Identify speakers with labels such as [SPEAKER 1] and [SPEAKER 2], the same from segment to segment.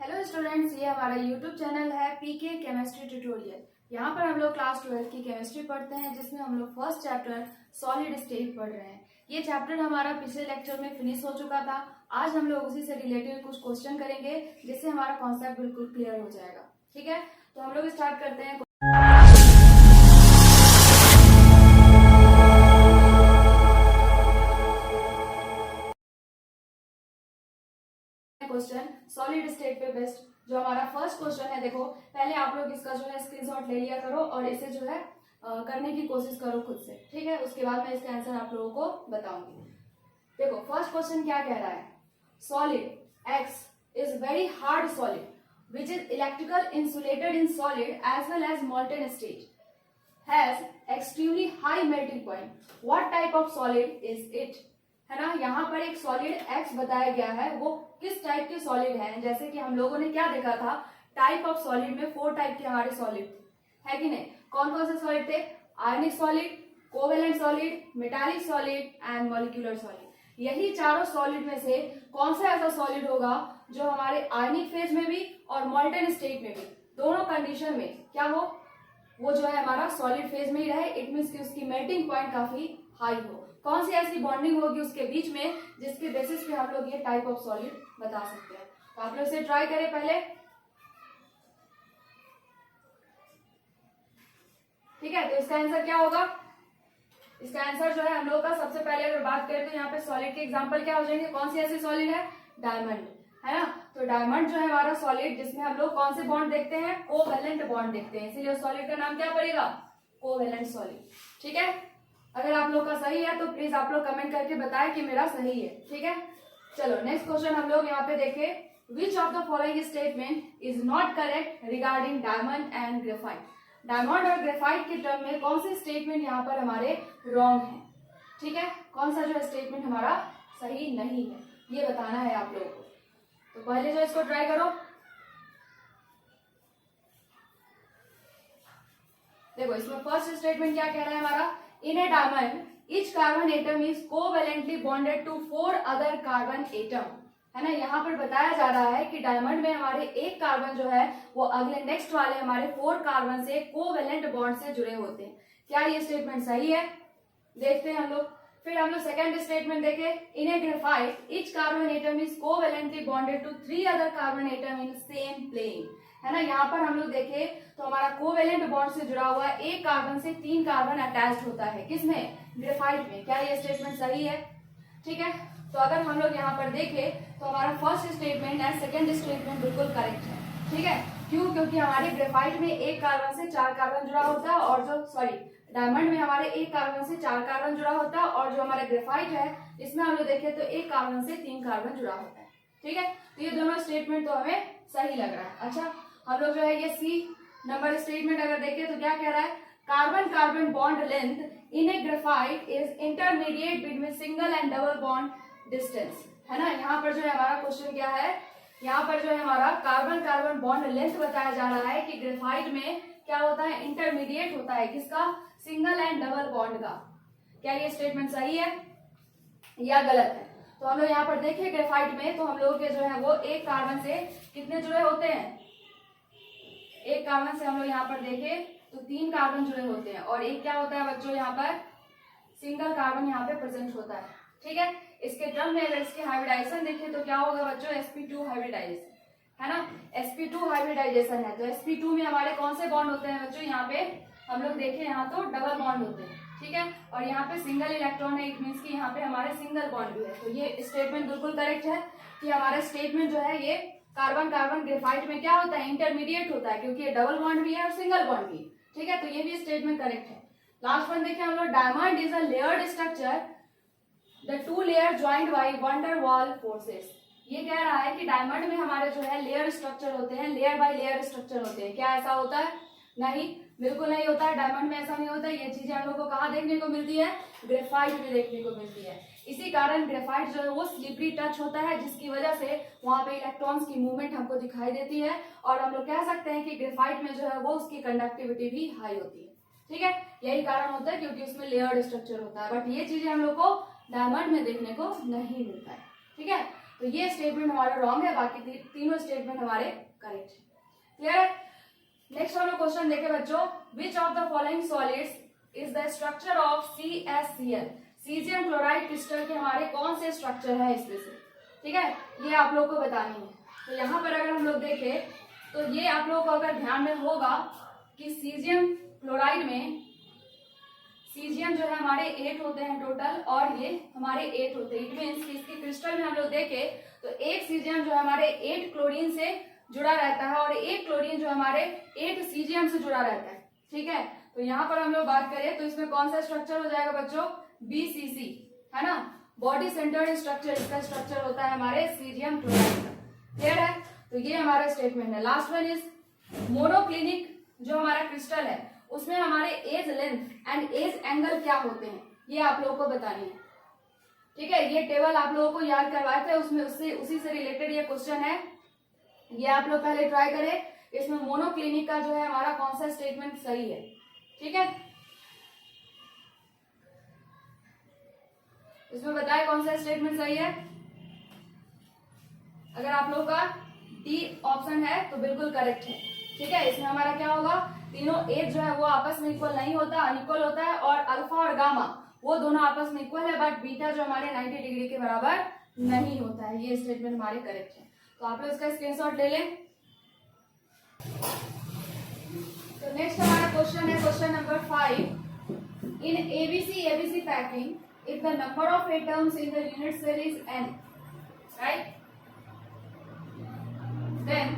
[SPEAKER 1] Hello students, ये हमारा YouTube channel है पीके केमिस्ट्री ट्यूटोरियल। यहाँ पर हम लोग क्लास 12 की केमिस्ट्री पढ़ते हैं, जिसमें हम लोग फर्स्ट चैप्टर सॉलिड स्टेट पढ़ रहे हैं। ये चैप्टर हमारा पिछले लेक्चर में फिनिश हो चुका था। आज हम लोग उसी से रिलेटेड कुछ क्वेश्चन करेंगे, जिससे हमारा कॉन्सेप्ट बिल्कुल क्लियर हो जाएगा। ठीक है, तो हम लोग स्टार्ट करते हैं। क्वेश्चन सॉलिड स्टेट पे बेस्ड जो हमारा फर्स्ट क्वेश्चन है, देखो पहले आप लोग इसका जो है स्क्रीनशॉट ले लिया करो और इसे जो है करने की कोशिश करो खुद से। ठीक है, उसके बाद मैं इसका आंसर आप लोगों को बताऊंगी। देखो फर्स्ट क्वेश्चन क्या कह रहा है, solid X is very hard solid which is electrical insulated in solid as well as molten state has extremely high melting point, what type of solid is it. है ना, यहाँ पर एक सॉलिड एक्स बताया गया है, वो किस टाइप के सॉलिड है। जैसे कि हम लोगों ने क्या देखा था, टाइप ऑफ सॉलिड में 4 टाइप के हमारे सॉलिड है कि नहीं। कौन कौन से सॉलिड थे, आयनिक solid, covalent solid, metallic solid and molecular solid. यही चारों सॉलिड में से कौन सा ऐसा सॉलिड होगा जो हमारे आयनिक फेज में भी और मोल्टेन स्टेट में भी दोनों कंडीशन में क्या हो, वो जो है हमारा सॉलिड फेज में ही रहे। इट मीन्स कि उसकी मेल्टिंग पॉइंट काफी हाई हो। कौन सी ऐसी बॉन्डिंग होगी उसके बीच में जिसके बेसिस पे हम लोग ये टाइप ऑफ सॉलिड बता सकते हैं। तो आप लोग इसे ट्राई करें पहले। ठीक है, तो इसका आंसर क्या होगा, इसका आंसर जो है हम लोग का सबसे पहले अगर बात करें तो यहाँ पे सॉलिड के एग्जांपल क्या हो जाएंगे, कौन सी ऐसी सॉलिड है, डायमंड। है ना, तो डायमंड जो है हमारा सॉलिड जिसमें हम लोग कौन से बॉन्ड देखते हैं, कोवेलेंट बॉन्ड देखते हैं, इसीलिए सॉलिड का नाम क्या पड़ेगा, कोवेलेंट सॉलिड। ठीक है, अगर आप लोग का सही है तो प्लीज आप लोग कमेंट करके बताएं कि मेरा सही है। ठीक है, चलो नेक्स्ट क्वेश्चन हम लोग यहाँ पे देखें, which of the following statement is not correct regarding diamond and graphite. Diamond और ग्रेफाइट के टर्म में कौन से स्टेटमेंट यहाँ पर हमारे रॉन्ग है। ठीक है, कौन सा जो स्टेटमेंट हमारा सही नहीं है ये बताना है आप लोगों को। तो पहले जो इसको ट्राई करो। देखो इसमें फर्स्ट स्टेटमेंट क्या कह रहा है हमारा, इन ए diamond each carbon atom is covalently bonded to 4 other carbon atom। है ना, यहाँ पर बताया जा रहा है कि डायमंड में हमारे एक कार्बन जो है वो अगले नेक्स्ट वाले हमारे 4 कार्बन से कोवेलेंट बॉन्ड से जुड़े होते हैं। क्या ये स्टेटमेंट सही है, देखते हैं हम लोग। फिर हम लोग सेकंड स्टेटमेंट देखें, इन ए graphite each carbon atom is covalently bonded to 3 other carbon atom in same plane। है ना, यहाँ पर हम लोग देखें तो हमारा कोवेलेंट बॉन्ड से जुड़ा हुआ एक कार्बन से 3 कार्बन अटैच्ड होता है, किसमें, ग्रेफाइट में। क्या ये स्टेटमेंट सही है। ठीक है, तो अगर हम लोग यहाँ पर देखें तो हमारा first statement and second statement बिल्कुल करेक्ट है। ठीक है, क्यों, क्योंकि हमारे ग्रेफाइट में एक कार्बन से 4 कार्बन जुड़ा होता है, और जो डायमंड में हमारे एक कार्बन से 4 कार्बन जुड़ा होता है, और जो हमारा ग्रेफाइट है इसमें हम लोग देखें तो एक कार्बन से 3 कार्बन जुड़ा होता है। ठीक है, तो ये दोनों स्टेटमेंट तो हमें सही लग रहा है। अच्छा, हम लोग जो है ये सी नंबर स्टेटमेंट अगर देखें तो क्या कह रहा है, carbon carbon bond length in A graphite is intermediate between single and double bond distance. है ना, यहाँ पर जो है हमारा क्वेश्चन क्या है, यहाँ पर जो है हमारा कार्बन कार्बन बॉन्ड लेंथ बताया जा रहा है कि ग्रेफाइट में क्या होता है, इंटरमीडिएट होता है, किसका, सिंगल एंड डबल बॉन्ड का। क्या ये स्टेटमेंट सही है या गलत है। तो हम लोग यहाँ पर देखिए ग्रेफाइट में तो हम लोग के जो है वो एक कार्बन से कितने जुड़े होते हैं, एक कार्बन से हम लोग यहाँ पर देखें तो 3 कार्बन जुड़े होते हैं, और एक क्या होता है बच्चों यहाँ पर सिंगल कार्बन यहाँ पे प्रेजेंट होता है। ठीक है, इसके टर्म में अगर इसके हाइब्रिडाइजेशन देखें तो क्या होगा बच्चों, sp2 हाइब्रिडाइजेशन। है ना, sp2 हाइब्रिडाइजेशन है, तो sp2 में हमारे कौन से बॉन्ड होते हैं बच्चों, यहाँ पे हम लोग देखें यहाँ तो डबल बॉन्ड होते हैं। ठीक है, और यहाँ पे सिंगल इलेक्ट्रॉन है, इट मीन्स कि यहाँ पे हमारे सिंगल बॉन्ड भी है। तो ये स्टेटमेंट बिल्कुल करेक्ट है कि हमारा स्टेटमेंट जो है ये कार्बन कार्बन ग्रेफाइट में क्या होता है, इंटरमीडिएट होता है, क्योंकि ये डबल बॉन्ड भी है और सिंगल बॉन्ड भी। ठीक है, तो ये भी स्टेटमेंट करेक्ट है। लास्ट वन देखिए हम लोग, diamond is a layered structure the 2 layer joint by van der Waals forces. ये कह रहा है कि डायमंड में हमारे जो है लेयर स्ट्रक्चर होते हैं, लेयर बाय लेयर स्ट्रक्चर होते हैं। क्या ऐसा होता है, नहीं, बिल्कुल नहीं होता है, डायमंड में ऐसा नहीं होता है। ये चीजें हम लोग को कहाँ देखने को मिलती है, ग्रेफाइट में देखने को मिलती है। इसी कारण ग्रेफाइट जो है वो स्लिपरी टच होता है, जिसकी वजह से वहां पे इलेक्ट्रॉन्स की मूवमेंट हमको दिखाई देती है, और हम लोग कह सकते हैं कि ग्रेफाइट में जो है वो उसकी कंडक्टिविटी भी हाई होती है। ठीक है, यही कारण होता है क्योंकि उसमें लेयर्ड स्ट्रक्चर होता है, बट ये चीजें हम लोग को डायमंड में देखने को नहीं मिलता है। ठीक है, तो ये स्टेटमेंट हमारा रॉन्ग है, बाकी तीनों स्टेटमेंट हमारे करेक्ट है। क्लियर है? नेक्स्ट हम लोग क्वेश्चन देखे बच्चों, which of the following solids is the structure of CaCl। Caesium chloride crystal के हमारे कौन से स्ट्रक्चर है इसमें से, ठीक है, ये आप लोग को बतानी है। तो यहाँ पर अगर हम लोग देखें तो ये आप लोग को अगर ध्यान में होगा कि सीजियम क्लोराइड में सीजियम जो है हमारे 8 होते हैं टोटल, और ये हमारे 8 होते हैं। इट मीन्स कि इसके क्रिस्टल में हम लोग देखें तो एक सीजियम जो है हमारे 8 क्लोरीन से जुड़ा रहता है और एक क्लोरीन जो हमारे 8 सीजियम से जुड़ा रहता है, ठीक है। तो यहाँ पर हम लोग बात करें तो इसमें कौन सा स्ट्रक्चर हो जाएगा बच्चों, BCC, है ना, बॉडी सेंटर्ड स्ट्रक्चर। इसका स्ट्रक्चर होता है हमारे सीजियम क्लोराइड का। क्लियर है? तो ये हमारा स्टेटमेंट है। लास्ट वन इज मोनोक्लिनिक, जो हमारा क्रिस्टल है उसमें हमारे edge length and edge angle क्या होते हैं, ये आप लोगों को बतानी है, ठीक है। ये टेबल आप लोगों को याद करवाए थे, उसमें उसी से रिलेटेड ये क्वेश्चन है, ये आप लोग पहले ट्राई करें। इसमें मोनोक्लिनिक का जो है हमारा कौन सा स्टेटमेंट सही है, ठीक है, इसमें बताएं कौन सा स्टेटमेंट सही है। अगर आप लोगों का डी ऑप्शन है तो बिल्कुल करेक्ट है, ठीक है। इसमें हमारा क्या होगा, तीनों एज जो है वो आपस में इक्वल नहीं होता, अनइक्वल होता है, और अल्फा और गामा वो दोनों आपस में इक्वल है, बट बीटा जो हमारे 90 डिग्री के बराबर नहीं होता है। ये स्टेटमेंट हमारे करेक्ट है। तो आप लोग इसका स्क्रीनशॉट ले लें। तो नेक्स्ट हमारा क्वेश्चन है question number 5। In ABC packing if the number of atoms in the unit cell is n, right, then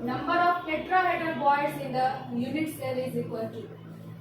[SPEAKER 1] number of tetrahedral bonds in the unit cell is equal to।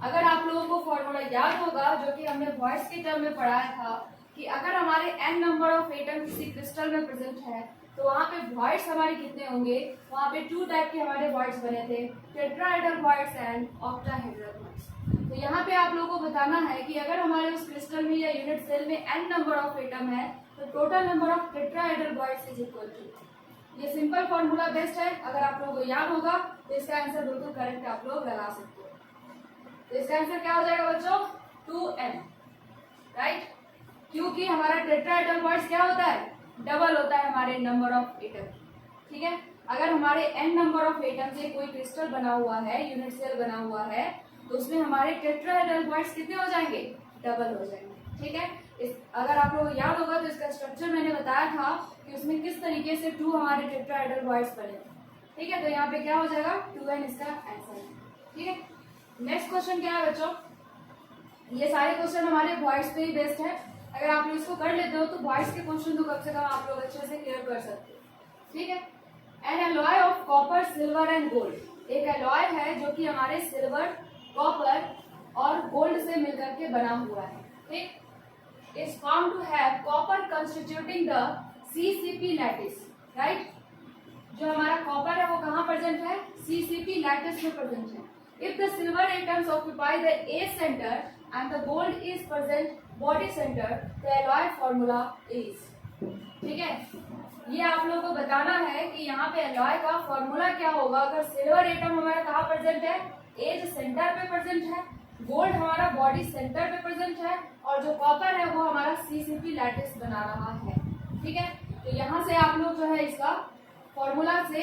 [SPEAKER 1] अगर आप लोगों को formula याद होगा जो कि हमने वॉइस के टर्म में पढ़ाया था कि अगर हमारे n नंबर ऑफ एटम किसी क्रिस्टल में प्रेजेंट है तो वहाँ पे वॉइड्स हमारे कितने होंगे, वहाँ पे 2 टाइप के हमारे वॉइड्स बने थे, tetrahedral voids and octahedral voids. तो यहाँ पे आप लोगों को बताना है कि अगर हमारे उस क्रिस्टल में या यूनिट सेल में n नंबर ऑफ एटम है तो total number of tetrahedral voids is equal to. ये सिंपल फॉर्मूला बेस्ट है, अगर आप लोगों को याद होगा तो इसका आंसर बिल्कुल करेक्ट आप लोग लगा सकते हो। तो इसका आंसर क्या हो जाएगा बच्चों, 2n, राइट, क्योंकि हमारा टेट्राहेड्रल वॉइड्स क्या होता है, डबल होता है हमारे नंबर ऑफ एटम, ठीक है। अगर हमारे n नंबर ऑफ एटम से कोई क्रिस्टल बना हुआ है, यूनिट सेल बना हुआ है, तो उसमें हमारे टेट्राहेड्रल वॉइड्स कितने हो जाएंगे, डबल हो जाएंगे, ठीक है। अगर आप लोगों को याद होगा तो इसका स्ट्रक्चर मैंने बताया था कि उसमें किस तरीके से 2 हमारे टेट्राहेड्रल वॉइड्स बने, ठीक है। तो यहाँ पे क्या हो जाएगा, 2n इसका आंसर है, ठीक है। नेक्स्ट क्वेश्चन क्या है बच्चों, ये सारे क्वेश्चन हमारे वॉइड्स पे ही बेस्ड है। अगर आप लोग इसको कर लेते हो तो वॉइड्स के क्वेश्चन तो कम से कम आप लोग अच्छे से क्लियर कर सकते हो, ठीक है। N alloy of copper, silver and gold, एक एलॉय है जो कि हमारे सिल्वर, कॉपर और गोल्ड से मिलकर के बना हुआ है, ठीक। Is found to have copper constituting the CCP lattice, right. जो हमारा कॉपर है वो कहाँ प्रेजेंट है, CCP लैटिस में प्रेजेंट है। If the silver atoms occupy the A center and the gold is present body center, the alloy formula is, ठीक है। ये आप लोगों को बताना है कि यहाँ पे एलॉय का फॉर्मूला क्या होगा। अगर सिल्वर एटम हमारा कहाँ प्रेजेंट है, एज सेंटर पे प्रेजेंट है, गोल्ड हमारा बॉडी सेंटर पे प्रेजेंट है, और जो कॉपर है वो हमारा CCP लैटिस बना रहा है, ठीक है। तो यहाँ से आप लोग जो है इसका फॉर्मूला से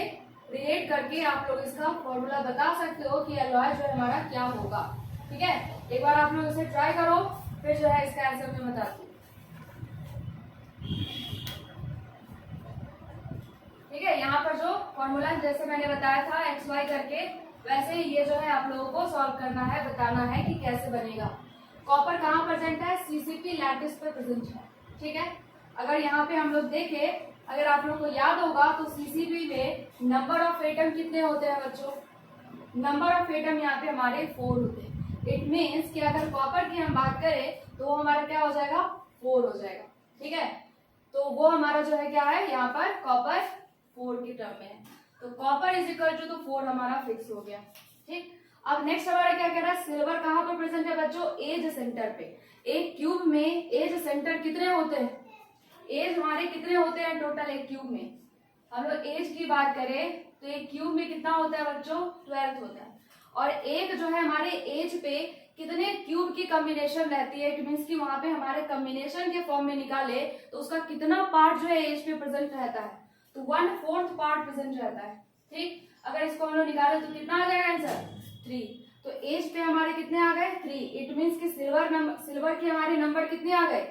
[SPEAKER 1] रिलेट करके आप लोग इसका फॉर्मूला बता सकते हो कि एलॉय जो है हमारा क्या होगा, ठीक है। एक बार आप लोग इसे ट्राई करो, फिर जो है इसका आंसर मैं बताती हूँ, ठीक है। यहाँ पर जो फॉर्मूला जैसे मैंने बताया था XY करके, वैसे ही ये जो है आप लोगों को सॉल्व करना है, बताना है कि कैसे बनेगा। कॉपर कहाँ प्रेजेंट है, CCP लैटिस पे प्रेजेंट है, ठीक है। अगर यहाँ पे हम लोग देखें, अगर आप लोग को याद होगा तो CCP में नंबर ऑफ एटम कितने होते हैं बच्चों, नंबर ऑफ एटम यहाँ पे हमारे 4 होते हैं। इट मीन्स कि अगर कॉपर की हम बात करें तो वो हमारा क्या हो जाएगा, 4 हो जाएगा, ठीक है। तो वो हमारा जो है क्या है, यहाँ पर कॉपर 4 की टर्म में है, तो कॉपर इज इक्वल टू 4 हमारा फिक्स हो गया, ठीक। अब नेक्स्ट हमारा क्या कह रहा है, सिल्वर कहाँ पर प्रेजेंट है बच्चों, एज सेंटर पे। एक क्यूब में एज सेंटर कितने होते हैं, एज हमारे कितने होते हैं टोटल एक क्यूब में। हम लोग एज की बात करें तो एक क्यूब में कितना होता है बच्चों, 12 होता है। और एक जो है हमारे एज पे कितने क्यूब की कॉम्बिनेशन रहती है, इट मीन्स कि वहां पे हमारे कॉम्बिनेशन के फॉर्म में निकाले तो उसका कितना पार्ट जो है एज पे प्रेजेंट रहता है, तो 1/4 पार्ट प्रेजेंट रहता है। ठीक, अगर इसको हम लोग निकाले तो कितना आ जाएगा आंसर 3। तो एज पे हमारे कितने आ गए 3, इट मीन्स कि सिल्वर के हमारे नंबर कितने आ गए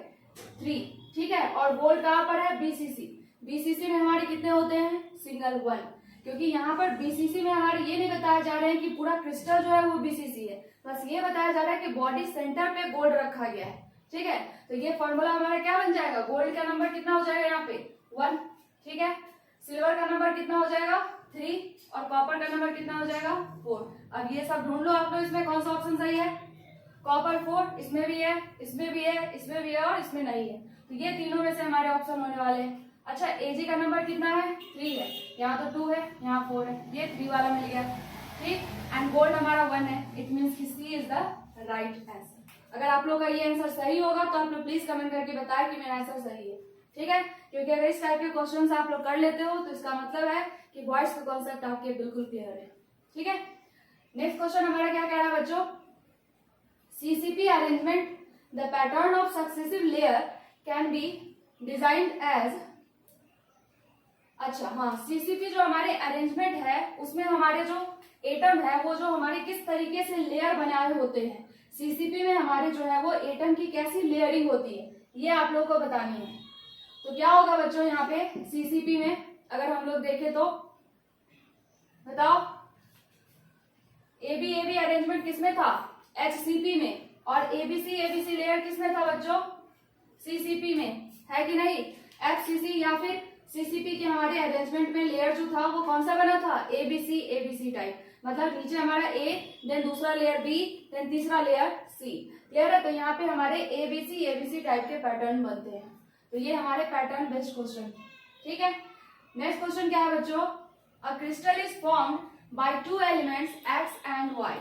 [SPEAKER 1] 3। ठीक है, और गोल्ड कहाँ पर है बीसीसी, बीसीसी में हमारे कितने होते हैं सिंगल 1, क्योंकि यहाँ पर बीसीसी में हमारे ये नहीं बताया जा रहा है कि पूरा क्रिस्टल जो है वो बीसीसी है, बस ये बताया जा रहा है कि बॉडी सेंटर पे गोल्ड रखा गया है। ठीक है, तो ये फॉर्मूला हमारा क्या बन जाएगा, गोल्ड का नंबर कितना हो जाएगा यहाँ पे 1। ठीक है, सिल्वर का नंबर कितना हो जाएगा 3 और कॉपर का नंबर कितना हो जाएगा 4। अब ये सब ढूंढ लो आप लोग, इसमें कौन सा ऑप्शन सही है, कॉपर 4, इसमें भी है, इसमें भी है, इसमें भी है और इसमें नहीं है, तो ये तीनों में से हमारे ऑप्शन होने वाले हैं। अच्छा, एजी का नंबर कितना है 3 है, यहाँ तो 2 है, यहाँ 4 है, ये 3 वाला मिल गया। ठीक, एंड गोल्ड हमारा 1 है, इट मीन्स कि सी इज द राइट आंसर। अगर आप लोग का ये आंसर सही होगा तो आप लोग प्लीज कमेंट करके बताएं कि मेरा आंसर सही है। ठीक है, क्योंकि अगर इस टाइप के क्वेश्चन आप लोग कर लेते हो तो इसका मतलब है कि वर्ड्स का कॉन्सेप्ट आपके बिल्कुल क्लियर है। ठीक है, नेक्स्ट क्वेश्चन हमारा क्या कह रहा है बच्चों, CCP arrangement the pattern of successive layer can be designed as. अच्छा हाँ, सीसीपी जो हमारे अरेंजमेंट है उसमें हमारे जो एटम है वो जो हमारे किस तरीके से लेयर बनाए होते हैं, सीसीपी में हमारे जो है वो एटम की कैसी लेयरिंग होती है ये आप लोगों को बतानी है। तो क्या होगा बच्चों यहाँ पे सीसीपी में अगर हम लोग देखें तो बताओ, एबी अरेंजमेंट किसमें था एचसीपी में, और एबीसी लेयर किसमें था बच्चों सीसीपी में, है कि नहीं। एफसीसी या फिर सीसीपी के हमारे अरेंजमेंट में लेयर जो था वो कौन सा बना था एबीसी टाइप, मतलब नीचे हमारा ए, देन दूसरा लेयर बी, देन तीसरा लेयर सी। क्लियर है, तो यहाँ पे हमारे एबीसी टाइप के पैटर्न बनते हैं, तो ये हमारे पैटर्न बेस्ड क्वेश्चन। ठीक है, नेक्स्ट क्वेश्चन क्या है बच्चों, a crystal is formed by 2 elements X and Y.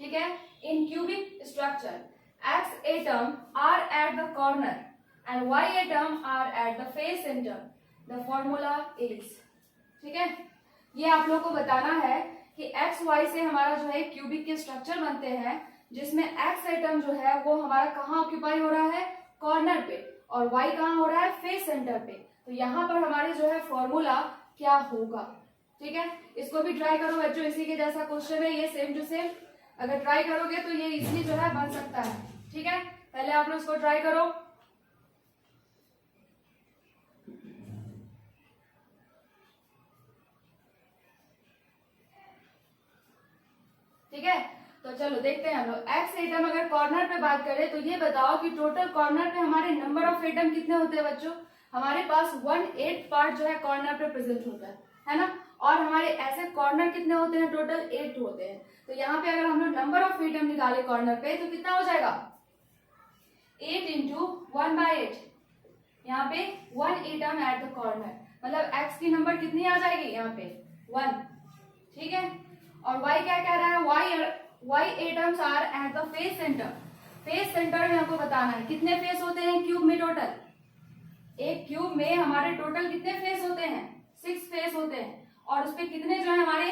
[SPEAKER 1] ठीक है, in cubic structure X atom are at the corner and Y atom are at the face center, the formula is. ठीक है, ये आप लोग को बताना है कि एक्स वाई से हमारा जो है क्यूबिक के स्ट्रक्चर बनते हैं, जिसमें एक्स एटम जो है वो हमारा कहाँ ऑक्यूपाई हो रहा है कॉर्नर पे, और वाई कहाँ हो रहा है फेस सेंटर पे। तो यहाँ पर हमारे जो है फॉर्मूला क्या होगा। ठीक है, इसको भी ट्राई करो बच्चों, इसी के जैसा क्वेश्चन है ये सेम टू सेम, अगर ट्राई करोगे तो ये इजीली जो है बन सकता है। ठीक है, पहले आप लोग इसको ट्राई करो। ठीक है, तो चलो देखते हैं हम लोग। एक्स एटम अगर कॉर्नर पे बात करें तो ये बताओ कि टोटल कॉर्नर पे हमारे नंबर ऑफ एटम कितने होते हैं बच्चों, हमारे पास 1/8 पार्ट जो है कॉर्नर पे प्रेजेंट होता है ना, और हमारे ऐसे कॉर्नर कितने होते हैं टोटल 8 होते हैं। तो यहाँ पे अगर हम लोग नंबर ऑफ एटम निकाले कॉर्नर पे तो कितना हो जाएगा 8 इंटू 1/8, यहाँ पे 1 एटम एट द कॉर्नर, मतलब एक्स की नंबर कितनी आ जाएगी यहाँ पे 1। ठीक है, और y क्या कह रहा है, y atoms are at the face center. Face center में हमको बताना है कितने फेस होते हैं क्यूब में टोटल, एक क्यूब में हमारे टोटल कितने फेस होते हैं 6 फेस होते हैं, और उसपे कितने जो है हमारे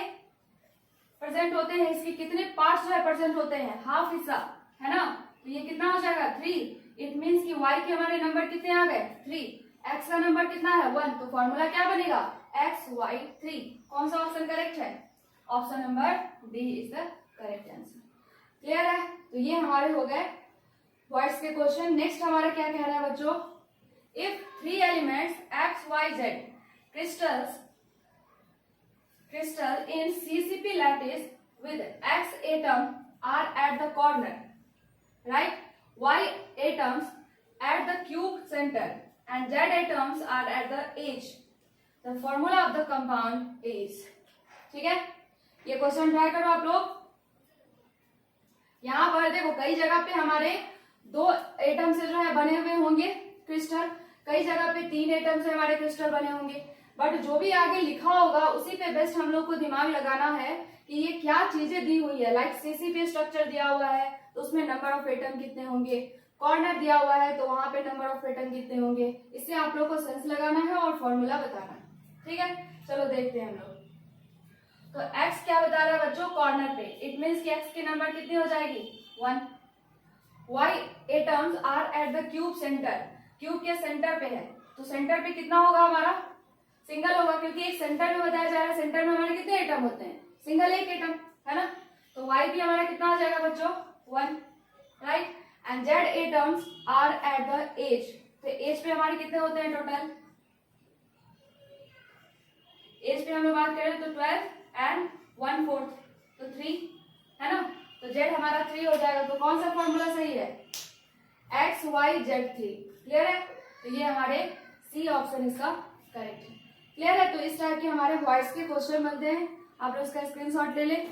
[SPEAKER 1] प्रेजेंट होते हैं, इसके कितने पार्ट्स जो है प्रेजेंट होते हैं हाफ हिस्सा, है ना। तो ये कितना हो जाएगा 3, इट मीन्स कि y के हमारे नंबर कितने आ गए 3, x का नंबर कितना है 1, तो फॉर्मूला क्या बनेगा xy3। कौन सा ऑप्शन करेक्ट है, option number D is the correct answer. Clear है, तो ये हमारे हो गए वर्ड्स के क्वेश्चन। नेक्स्ट हमारा क्या कह रहा है बच्चों, if 3 elements x y z crystal in CCP lattice with x atom are at the corner, right, y atoms at the cube center and z atoms are at the edge, the formula of the compound is। ठीक है, ये question try करो आप लोग। यहाँ पर देखो कई जगह पे हमारे 2 एटम से जो है बने हुए होंगे क्रिस्टल, कई जगह पे 3 एटम से हमारे क्रिस्टल बने होंगे, बट जो भी आगे लिखा होगा उसी पे बेस्ट हम लोग को दिमाग लगाना है कि ये क्या चीजें दी हुई है। लाइक सीसीपी स्ट्रक्चर दिया हुआ है तो उसमें नंबर ऑफ एटम कितने होंगे, कॉर्नर दिया हुआ है तो वहां पे नंबर ऑफ एटम कितने होंगे, इससे आप लोग को सेंस लगाना है और फॉर्मूला बताना है। ठीक है, चलो देखते हैं हम लोग। तो x क्या बता रहा है बच्चों कॉर्नर पे, इट मीन्स कि x की नंबर कितनी हो जाएगी 1. Y atoms are at the cube center, cube के सेंटर पे है, तो सेंटर पे कितना होगा हमारा, सिंगल होगा, क्योंकि एक सेंटर में बताया जा रहा है, सेंटर में हमारे कितने एटम होते हैं, सिंगल एक एटम, है ना। तो वाई भी हमारा कितना आ जाएगा बच्चों, 1, right. And Z atoms are at the edge, तो एज पे हमारे कितने होते हैं टोटल, एज पे हम लोग बात करें तो 12 एंड 1/4, तो 3, है ना। तो जेड हमारा 3 हो जाएगा, तो कौन सा फॉर्मूला सही है, एक्स वाई जेड 3, क्लियर है। तो ये हमारे सी ऑप्शन इसका करेक्ट है, क्लियर है। तो इस तरह के हमारे वॉइस के क्वेश्चन बनते हैं, आप लोग इसका स्क्रीनशॉट ले लें।